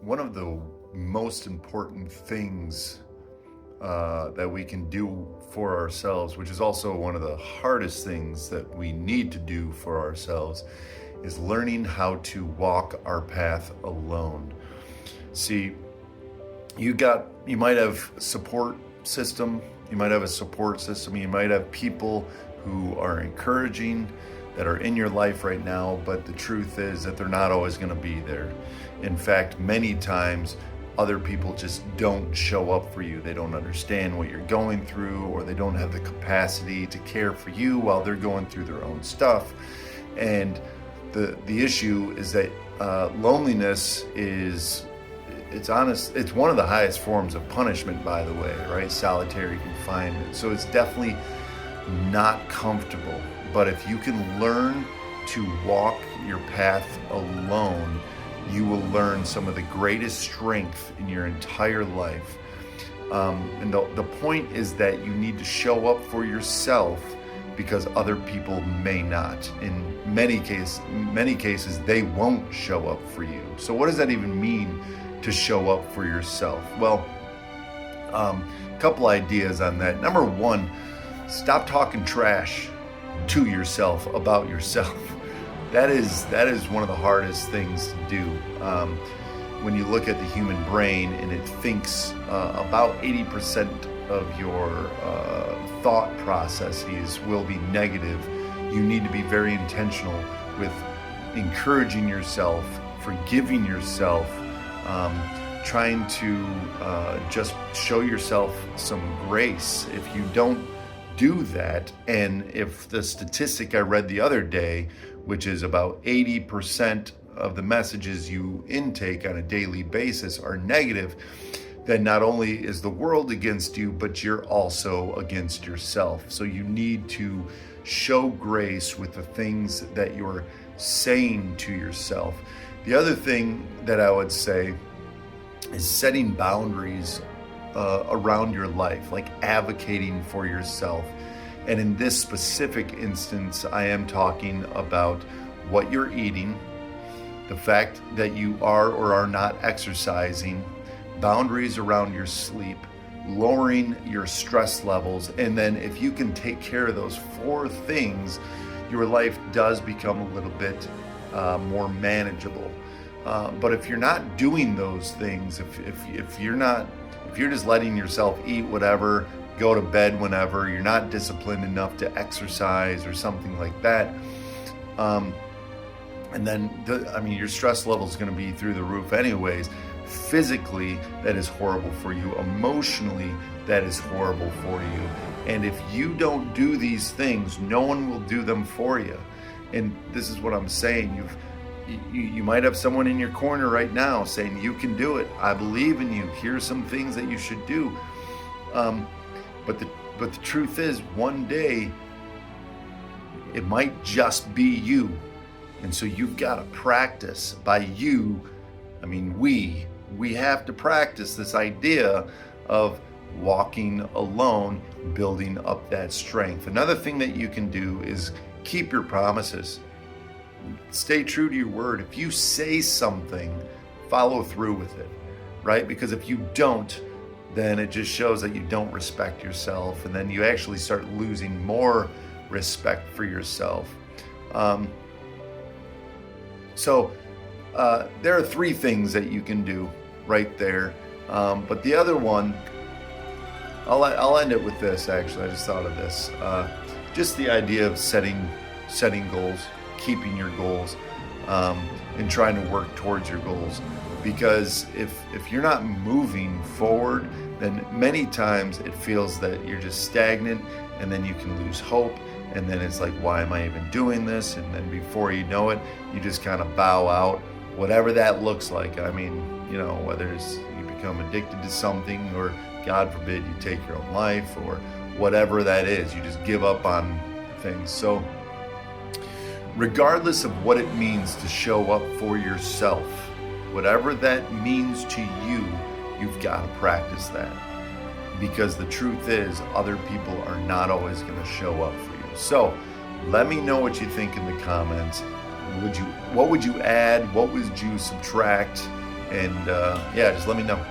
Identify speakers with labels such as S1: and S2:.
S1: One of the most important things that we can do for ourselves, which is also one of the hardest things that we need to do for ourselves, is learning how to walk our path alone. See, you might have support system, you might have a support system, you might have people who are encouraging, that are in your life right now, but the truth is that they're not always going to be there. In fact, many times other people just don't show up for you. They don't understand what you're going through, or they don't have the capacity to care for you while they're going through their own stuff. And the issue is that loneliness it's one of the highest forms of punishment, by the way, right? Solitary confinement. So it's definitely not comfortable. But if you can learn to walk your path alone, you will learn some of the greatest strength in your entire life. And the point is that you need to show up for yourself because other people may not. In many cases, they won't show up for you. So what does that even mean to show up for yourself? Well, a couple ideas on that. Number one, stop talking trash to yourself about yourself. That is one of the hardest things to do. When you look at the human brain and it thinks about 80% of your thought processes will be negative, you need to be very intentional with encouraging yourself, forgiving yourself, trying to just show yourself some grace. If you don't do that, and if the statistic I read the other day, which is about 80% of the messages you intake on a daily basis are negative, then not only is the world against you, but you're also against yourself. So you need to show grace with the things that you're saying to yourself. The other thing that I would say is setting boundaries around your life, like advocating for yourself. And in this specific instance, I am talking about what you're eating, the fact that you are or are not exercising, boundaries around your sleep, lowering your stress levels. And then if you can take care of those 4 things, your life does become a little bit more manageable. But if you're not doing those things, if you're just letting yourself eat whatever, go to bed whenever, you're not disciplined enough to exercise or something like that, and then your stress level is going to be through the roof anyways. Physically, that is horrible for you. Emotionally, that is horrible for you. And if you don't do these things, no one will do them for you. And this is what I'm saying. You might have someone in your corner right now saying, you can do it. I believe in you. Here's some things that you should do. But the truth is, one day, it might just be you. And so you've got to practice. By you, I mean we have to practice this idea of walking alone, building up that strength. Another thing that you can do is keep your promises. Stay true to your word. If you say something, follow through with it, right? Because if you don't, then it just shows that you don't respect yourself, and then you actually start losing more respect for yourself. So there are 3 things that you can do right there. But the other one, I'll end it with this. Actually, I just thought of this. Just the idea of setting goals, keeping your goals, and trying to work towards your goals. Because if you're not moving forward, then many times it feels that you're just stagnant, and then you can lose hope, and then it's like, why am I even doing this? And then before you know it, you just kind of bow out, whatever that looks like. I mean, whether it's you become addicted to something, or God forbid you take your own life, or whatever that is, you just give up on things. So regardless of what it means to show up for yourself, whatever that means to you, you've got to practice that. Because the truth is, other people are not always going to show up for you. So let me know what you think in the comments. What would you add? What would you subtract? And yeah, just let me know.